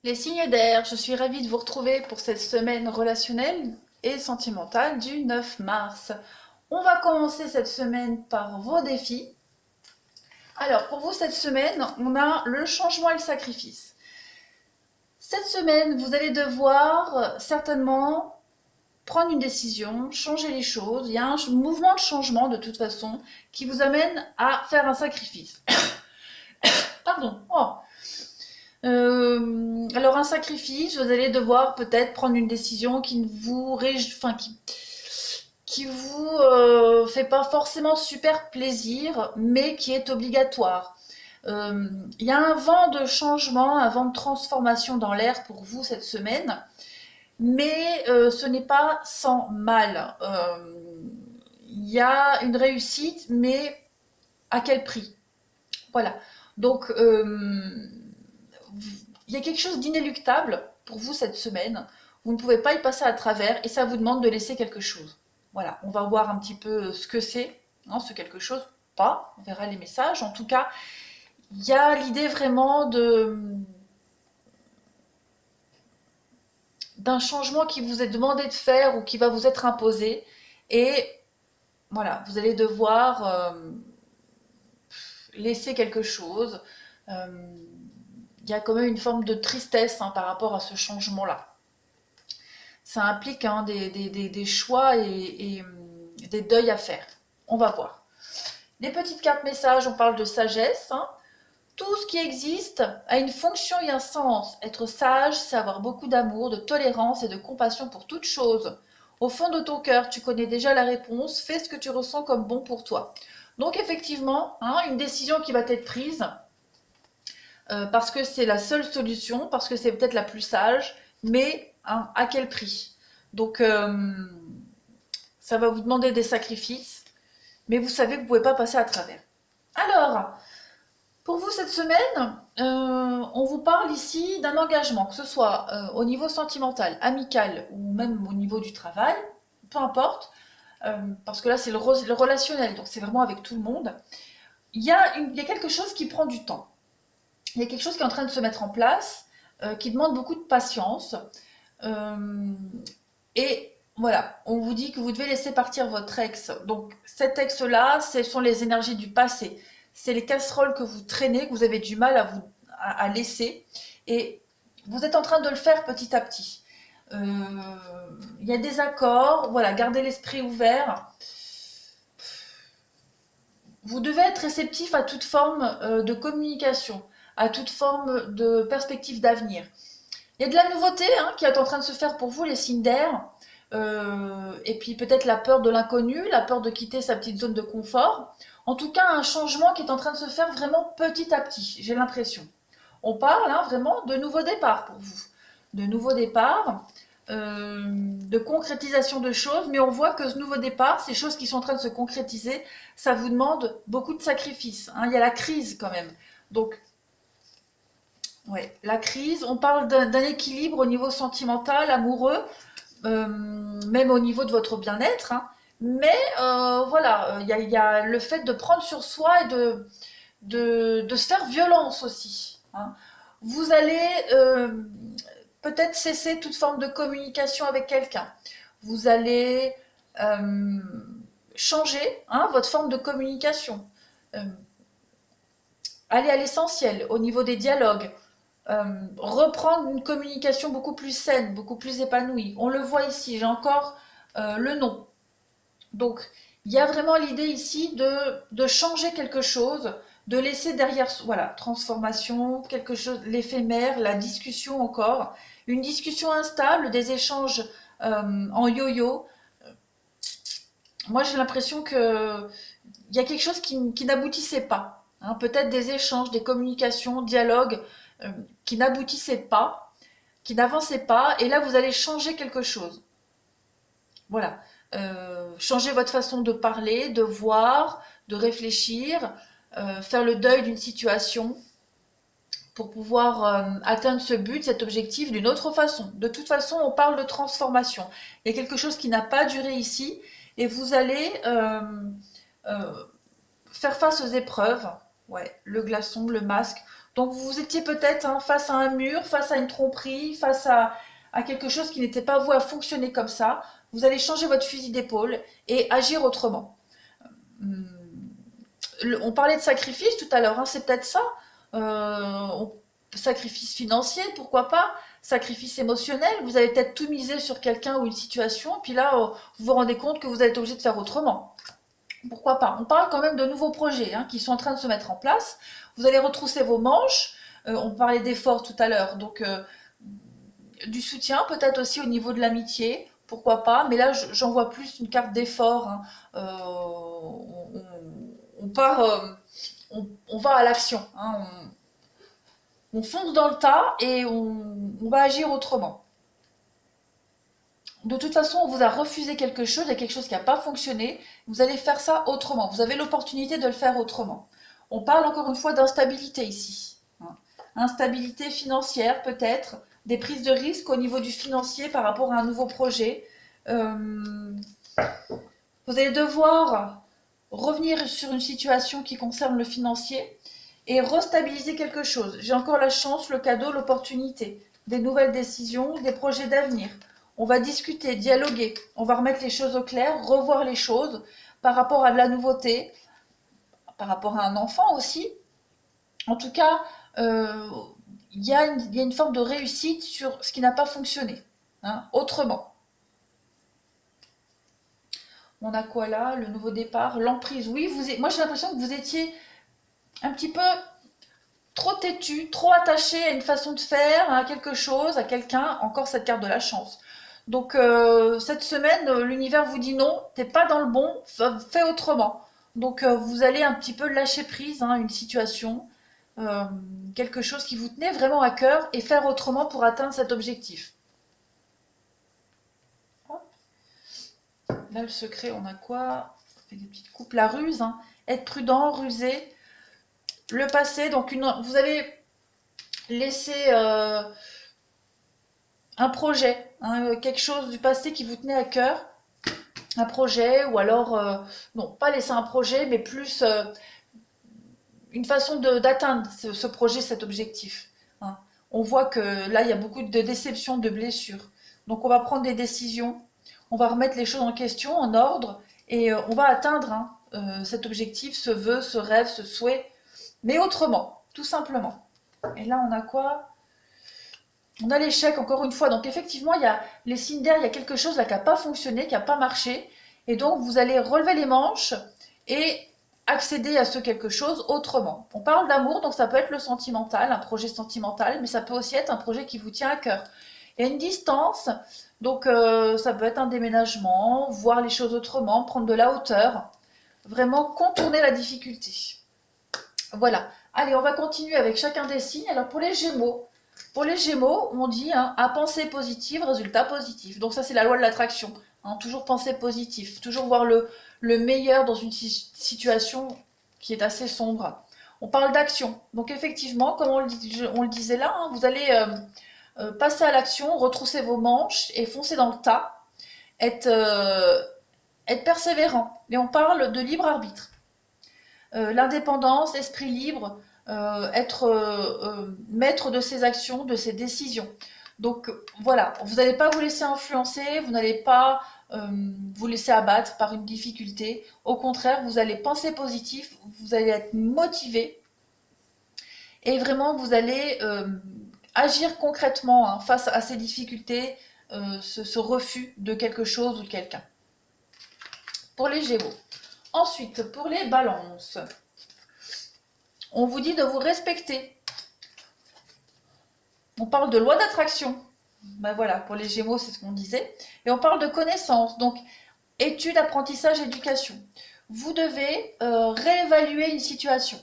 Les signes d'air, je suis ravie de vous retrouver pour cette semaine relationnelle et sentimentale du 9 mars. On va commencer cette semaine par vos défis. Alors, pour vous, cette semaine, on a le changement et le sacrifice. Cette semaine, vous allez devoir certainement prendre une décision, changer les choses. Il y a un mouvement de changement, de toute façon, qui vous amène à faire un sacrifice. Pardon. Oh. Alors un sacrifice, vous allez devoir peut-être prendre une décision qui ne vous enfin qui vous fait pas forcément super plaisir, mais qui est obligatoire. Il y a un vent de changement, un vent de transformation dans l'air pour vous cette semaine, mais ce n'est pas sans mal. Il y a une réussite, mais à quel prix? Voilà. Donc il y a quelque chose d'inéluctable pour vous cette semaine. Vous ne pouvez pas y passer à travers et ça vous demande de laisser quelque chose. Voilà, on va voir un petit peu ce que c'est, hein, ce quelque chose, pas, on verra les messages. En tout cas, il y a l'idée vraiment d'un changement qui vous est demandé de faire ou qui va vous être imposé. Et voilà, vous allez devoir laisser quelque chose. Il y a quand même une forme de tristesse hein, par rapport à ce changement-là. Ça implique hein, des choix et des deuils à faire. On va voir. Les petites cartes messages, on parle de sagesse. Hein. Tout ce qui existe a une fonction et un sens. Être sage, c'est avoir beaucoup d'amour, de tolérance et de compassion pour toute chose. Au fond de ton cœur, tu connais déjà la réponse. Fais ce que tu ressens comme bon pour toi. Donc effectivement, hein, une décision qui va être prise parce que c'est la seule solution, parce que c'est peut-être la plus sage, mais hein, à quel prix? Donc ça va vous demander des sacrifices, mais vous savez que vous ne pouvez pas passer à travers. Alors, pour vous cette semaine, on vous parle ici d'un engagement, que ce soit au niveau sentimental, amical ou même au niveau du travail, peu importe, parce que là c'est le relationnel, donc c'est vraiment avec tout le monde. Il y a quelque chose qui prend du temps. Il y a quelque chose qui est en train de se mettre en place, qui demande beaucoup de patience. Et voilà, on vous dit que vous devez laisser partir votre ex. Donc cet ex-là, ce sont les énergies du passé. C'est les casseroles que vous traînez, que vous avez du mal à laisser. Et vous êtes en train de le faire petit à petit. Il y a des accords, voilà, gardez l'esprit ouvert. Vous devez être réceptif à toute forme de communication, à toute forme de perspective d'avenir. Il y a de la nouveauté hein, qui est en train de se faire pour vous, les signes d'air. Et puis peut-être la peur de l'inconnu, la peur de quitter sa petite zone de confort. En tout cas, un changement qui est en train de se faire vraiment petit à petit, j'ai l'impression. On parle hein, vraiment de nouveaux départs pour vous. De nouveaux départs, de concrétisation de choses, mais on voit que ce nouveau départ, ces choses qui sont en train de se concrétiser, ça vous demande beaucoup de sacrifices. Hein. Il y a la crise quand même. Donc ouais, la crise, on parle d'un équilibre au niveau sentimental, amoureux, même au niveau de votre bien-être. Hein. Mais voilà, il y a le fait de prendre sur soi et de se faire violence aussi. Hein. Vous allez peut-être cesser toute forme de communication avec quelqu'un. Vous allez euh, changer hein, votre forme de communication. Euh, aller à l'essentiel au niveau des dialogues. Reprendre une communication beaucoup plus saine, beaucoup plus épanouie. On le voit ici, j'ai encore le nom. Donc, il y a vraiment l'idée ici de changer quelque chose, de laisser derrière, voilà, transformation, quelque chose, l'éphémère, la discussion encore, une discussion instable, des échanges en yo-yo. Moi, j'ai l'impression que il y a quelque chose qui n'aboutissait pas. Hein. Peut-être des échanges, des communications, dialogues euh, qui n'aboutissaient pas, qui n'avançaient pas, et là, vous allez changer quelque chose. Voilà. Changer votre façon de parler, de voir, de réfléchir, faire le deuil d'une situation pour pouvoir atteindre ce but, cet objectif d'une autre façon. De toute façon, on parle de transformation. Il y a quelque chose qui n'a pas duré ici et vous allez euh, faire face aux épreuves. Ouais, le glaçon, le masque. Donc vous étiez peut-être face à un mur, face à une tromperie, face à quelque chose qui n'était pas voué à fonctionner comme ça. Vous allez changer votre fusil d'épaule et agir autrement. Hum, on parlait de sacrifice tout à l'heure, c'est peut-être ça. Sacrifice financier, pourquoi pas. Sacrifice émotionnel, vous avez peut-être tout misé sur quelqu'un ou une situation, puis là, vous vous rendez compte que vous allez être obligé de faire autrement. Pourquoi pas? On parle quand même de nouveaux projets qui sont en train de se mettre en place. Vous allez retrousser vos manches. On parlait d'efforts tout à l'heure, donc du soutien peut-être aussi au niveau de l'amitié, pourquoi pas. Mais là, j'en vois plus une carte d'effort. On part, on va à l'action. On fonce dans le tas et on va agir autrement. De toute façon, on vous a refusé quelque chose, il y a quelque chose qui n'a pas fonctionné, vous allez faire ça autrement. Vous avez l'opportunité de le faire autrement. On parle encore une fois d'instabilité ici. Instabilité financière peut-être, des prises de risques au niveau du financier par rapport à un nouveau projet. Vous allez devoir revenir sur une situation qui concerne le financier et restabiliser quelque chose. J'ai encore la chance, le cadeau, l'opportunité, des nouvelles décisions, des projets d'avenir. On va discuter, dialoguer, on va remettre les choses au clair, revoir les choses par rapport à de la nouveauté, par rapport à un enfant aussi. En tout cas, il y a une forme de réussite sur ce qui n'a pas fonctionné, autrement. On a quoi là? Le nouveau départ, l'emprise. Oui, moi j'ai l'impression que vous étiez un petit peu trop têtu, trop attaché à une façon de faire, à quelque chose, à quelqu'un. Encore cette carte de la chance. Donc cette semaine, l'univers vous dit non, t'es pas dans le bon, fais autrement. Donc vous allez un petit peu lâcher prise, une situation, quelque chose qui vous tenait vraiment à cœur et faire autrement pour atteindre cet objectif. Là le secret, on a quoi? On fait des petites coupes, la ruse, être prudent, rusé, le passé. Donc vous allez laisser un projet, quelque chose du passé qui vous tenait à cœur, un projet, ou alors, non, pas laisser un projet, mais plus une façon d'atteindre ce projet, cet objectif. On voit que là, il y a beaucoup de déceptions, de blessures. Donc on va prendre des décisions, on va remettre les choses en question, en ordre, et on va atteindre cet objectif, ce vœu, ce rêve, ce souhait, mais autrement, tout simplement. Et là, on a quoi? On a l'échec, encore une fois. Donc effectivement, il y a les signes d'air, il y a quelque chose là qui n'a pas fonctionné, qui n'a pas marché. Et donc, vous allez relever les manches et accéder à ce quelque chose autrement. On parle d'amour, donc ça peut être le sentimental, un projet sentimental, mais ça peut aussi être un projet qui vous tient à cœur. Il y a une distance, donc ça peut être un déménagement, voir les choses autrement, prendre de la hauteur, vraiment contourner la difficulté. Voilà. Allez, on va continuer avec chacun des signes. Alors pour les Gémeaux, on dit à pensée positive, résultat positif. Donc ça, c'est la loi de l'attraction. Toujours penser positif, toujours voir le meilleur dans une situation qui est assez sombre. On parle d'action. Donc effectivement, comme on le disait là, vous allez passer à l'action, retrousser vos manches et foncer dans le tas. Être persévérant. Et on parle de libre arbitre. L'indépendance, esprit libre, être maître de ses actions, de ses décisions. Donc voilà, vous n'allez pas vous laisser influencer, vous n'allez pas vous laisser abattre par une difficulté. Au contraire, vous allez penser positif, vous allez être motivé et vraiment vous allez agir concrètement face à ces difficultés, ce refus de quelque chose ou de quelqu'un. Pour les Gémeaux. Ensuite, pour les Balances, on vous dit de vous respecter. On parle de loi d'attraction. Ben voilà, pour les Gémeaux, c'est ce qu'on disait. Et on parle de connaissance. Donc, études, apprentissage, éducation. Vous devez réévaluer une situation.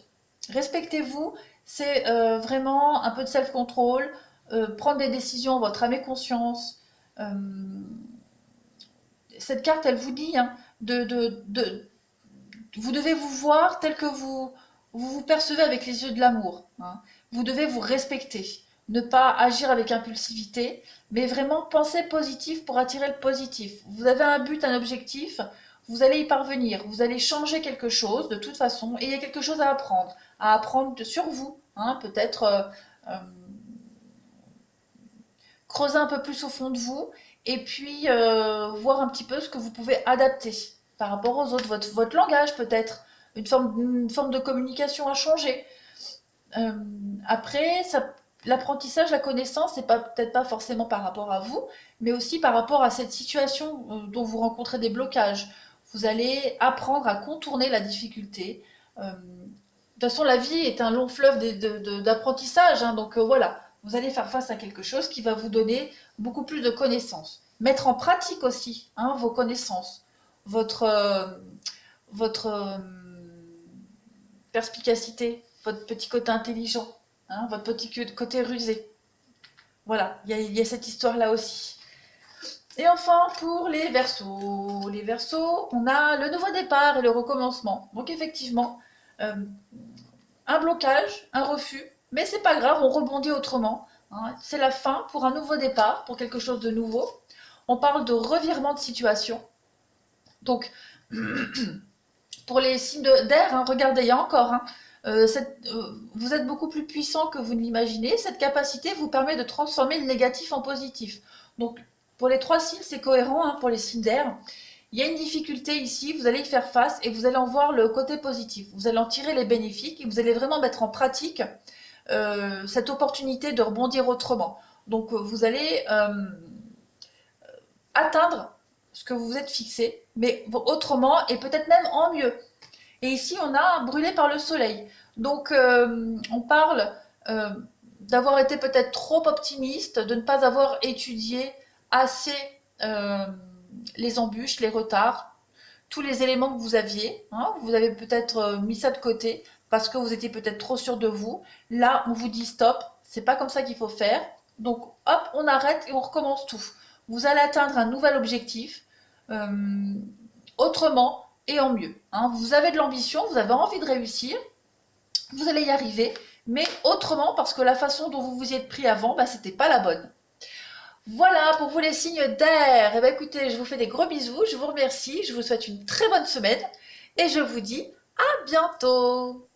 Respectez-vous, c'est vraiment un peu de self-control, prendre des décisions en votre âme et conscience. Cette carte, elle vous dit vous devez vous voir tel que vous percevez avec les yeux de l'amour. Vous devez vous respecter. Ne pas agir avec impulsivité, mais vraiment penser positif pour attirer le positif. Vous avez un but, un objectif, vous allez y parvenir. Vous allez changer quelque chose de toute façon et il y a quelque chose à apprendre sur vous, hein, peut-être creuser un peu plus au fond de vous et puis voir un petit peu ce que vous pouvez adapter par rapport aux autres, votre langage peut-être, une forme de communication à changer. Euh, Après, l'apprentissage, la connaissance, c'est pas peut-être pas forcément par rapport à vous, mais aussi par rapport à cette situation dont vous rencontrez des blocages. Vous allez apprendre à contourner la difficulté. De toute façon, la vie est un long fleuve d'apprentissage, hein, donc voilà, vous allez faire face à quelque chose qui va vous donner beaucoup plus de connaissances. Mettre en pratique aussi, hein, vos connaissances, votre, votre perspicacité, votre petit côté intelligent, hein, votre petit côté rusé. Voilà, il y a cette histoire-là aussi. Et enfin, pour les Verseaux. Les Verseaux, on a le nouveau départ et le recommencement. Donc effectivement, euh, un blocage, un refus, mais c'est pas grave, on rebondit autrement, hein. C'est la fin pour un nouveau départ, pour quelque chose de nouveau. On parle de revirement de situation. Donc, pour les signes d'air, hein, regardez, il y a encore, hein, vous êtes beaucoup plus puissant que vous ne l'imaginez. Cette capacité vous permet de transformer le négatif en positif. Donc, pour les 3 signes, c'est cohérent, hein, pour les signes d'air. Il y a une difficulté ici, vous allez y faire face et vous allez en voir le côté positif. Vous allez en tirer les bénéfices et vous allez vraiment mettre en pratique cette opportunité de rebondir autrement. Donc, vous allez atteindre ce que vous vous êtes fixé, mais autrement et peut-être même en mieux. Et ici, on a brûlé par le soleil. Donc, on parle d'avoir été peut-être trop optimiste, de ne pas avoir étudié assez les embûches, les retards, tous les éléments que vous aviez. Hein. Vous avez peut-être mis ça de côté parce que vous étiez peut-être trop sûr de vous. Là, on vous dit stop, c'est pas comme ça qu'il faut faire. Donc, hop, on arrête et on recommence tout. Vous allez atteindre un nouvel objectif autrement et en mieux. Hein. Vous avez de l'ambition, vous avez envie de réussir, vous allez y arriver, mais autrement parce que la façon dont vous vous y êtes pris avant, bah, c'était pas la bonne. Voilà pour vous les signes d'air. Eh bien, écoutez, je vous fais des gros bisous, je vous remercie, je vous souhaite une très bonne semaine et je vous dis à bientôt.